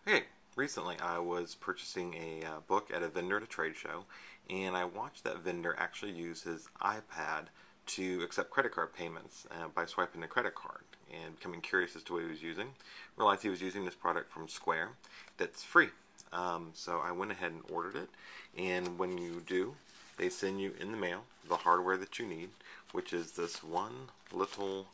Hey, recently I was purchasing a book at a vendor at a trade show, and I watched that vendor actually use his iPad to accept credit card payments by swiping the credit card. And becoming curious as to what he was using, realized he was using this product from Square that's free. So I went ahead and ordered it, and when you do, they send you in the mail the hardware that you need, which is this one little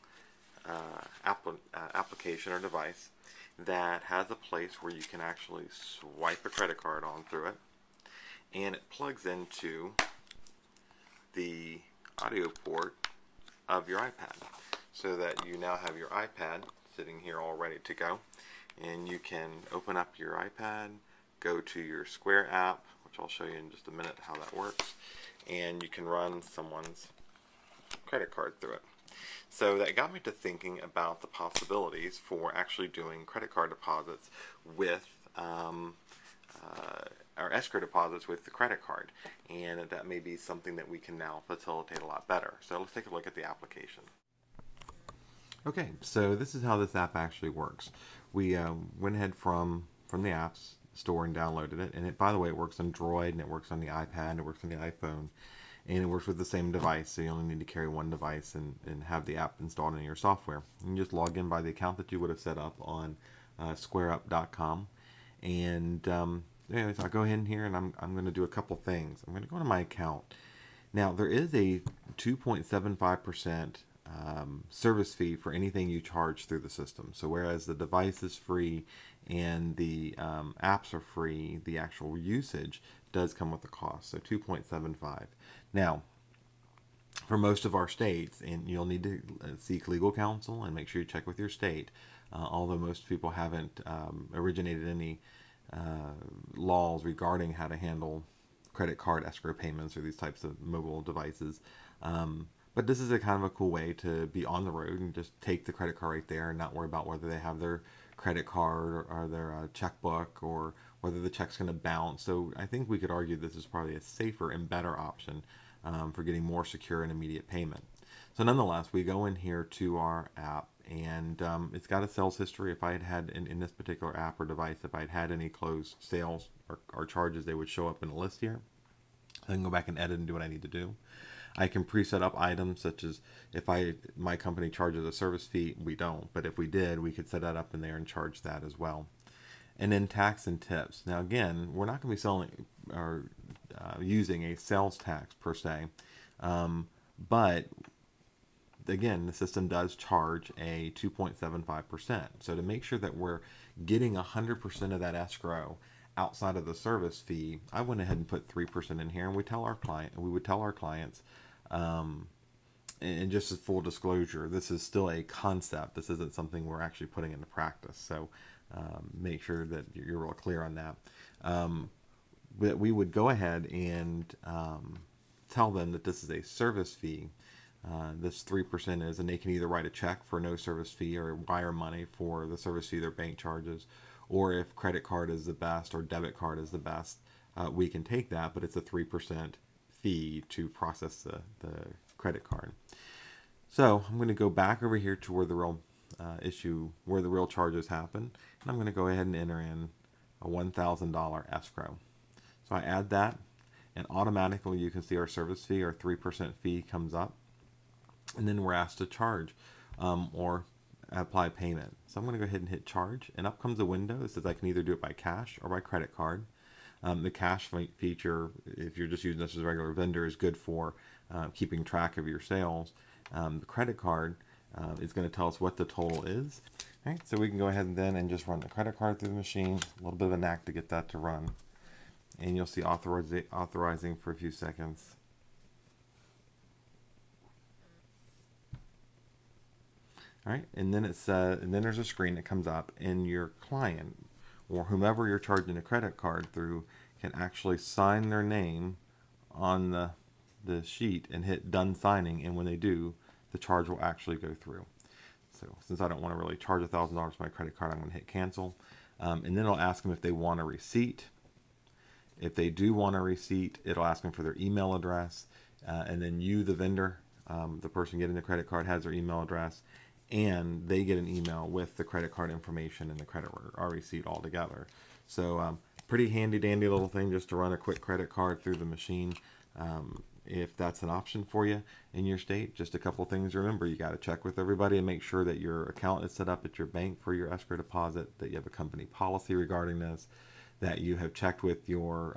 application or device that has a place where you can actually swipe a credit card on through it, and it plugs into the audio port of your iPad, so that you now have your iPad sitting here all ready to go, and you can open up your iPad, go to your Square app, which I'll show you in just a minute how that works, and you can run someone's credit card through it. So that got me to thinking about the possibilities for actually doing credit card deposits with our escrow deposits with the credit card, and that may be something that we can now facilitate a lot better. So let's take a look at the application. Okay, so this is how this app actually works. We went ahead from the apps store and downloaded it, and by the way, it works on Android, and it works on the iPad, and it works on the iPhone, and it works with the same device, so you only need to carry one device and have the app installed in your software. You just log in by the account that you would have set up on squareup.com, and anyways, I'll go ahead in here, and I'm going to do a couple things. I'm going to go to my account. Now, there is a 2.75% service fee for anything you charge through the system. So whereas the device is free and the apps are free, the actual usage does come with a cost. So 2.75. Now, for most of our states, and you'll need to seek legal counsel and make sure you check with your state, although most people haven't originated any laws regarding how to handle credit card escrow payments or these types of mobile devices. But this is a kind of a cool way to be on the road and just take the credit card right there and not worry about whether they have their credit card or their checkbook, or whether the check's going to bounce. So I think we could argue this is probably a safer and better option for getting more secure and immediate payment. So nonetheless, we go in here to our app, and it's got a sales history. If I had in this particular app or device, if I'd had any closed sales or charges, they would show up in a list here. I can go back and edit and do what I need to do. I can preset up items, such as if my company charges a service fee, we don't, but if we did, we could set that up in there and charge that as well. And then tax and tips. Now again, we're not going to be selling or using a sales tax per se, but again, the system does charge a 2.75%. So to make sure that we're getting 100% of that escrow outside of the service fee, I went ahead and put 3% in here, and we would tell our clients, and just as full disclosure, this is still a concept. This isn't something we're actually putting into practice. So make sure that you're real clear on that. But we would go ahead and tell them that this is a service fee. This 3% is, and they can either write a check for no service fee or wire money for the service fee their bank charges, or if credit card is the best or debit card is the best, we can take that, but it's a 3% fee to process the credit card. So I'm going to go back over here to where the real where the real charges happen, and I'm going to go ahead and enter in a $1,000 escrow. So I add that, and automatically you can see our service fee, our 3% fee comes up, and then we're asked to charge or apply payment. So I'm going to go ahead and hit charge, and up comes a window that says I can either do it by cash or by credit card. The cash feature, if you're just using this as a regular vendor, is good for keeping track of your sales. The credit card is going to tell us what the total is. All right, so we can go ahead and then just run the credit card through the machine. A little bit of a knack to get that to run, and you'll see authorizing for a few seconds. All right, and then and then there's a screen that comes up, and your client or whomever you're charging a credit card through can actually sign their name on the sheet and hit done signing, and when they do, the charge will actually go through. So since I don't want to really charge $1,000 for my credit card, I'm going to hit cancel, and then it'll ask them if they want a receipt. If they do want a receipt, it'll ask them for their email address, and then you, the vendor, the person getting the credit card, has their email address, and they get an email with the credit card information and the credit or receipt all together. So pretty handy dandy little thing just to run a quick credit card through the machine. If that's an option for you in your state, just a couple things to remember. You got to check with everybody and make sure that your account is set up at your bank for your escrow deposit, that you have a company policy regarding this, that you have checked with your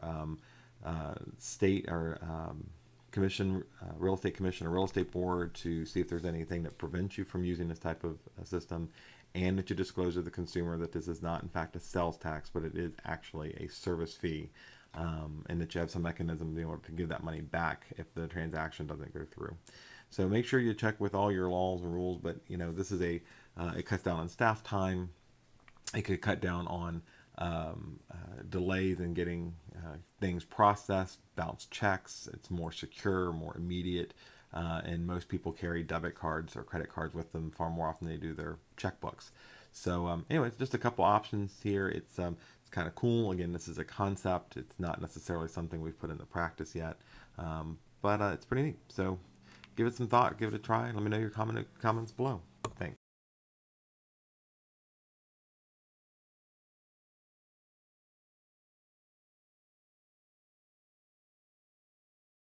state or commission, real estate commission or real estate board to see if there's anything that prevents you from using this type of system, and that you disclose to the consumer that this is not in fact a sales tax, but it is actually a service fee, and that you have some mechanism to be able to give that money back if the transaction doesn't go through. So make sure you check with all your laws and rules, but this is it cuts down on staff time. It could cut down on delays in getting things processed, bounce checks. It's more secure, more immediate, and most people carry debit cards or credit cards with them far more often than they do their checkbooks. So anyway, it's just a couple options here. It's kind of cool. Again, this is a concept. It's not necessarily something we've put into practice yet, but it's pretty neat. So give it some thought, give it a try, and let me know your comments below.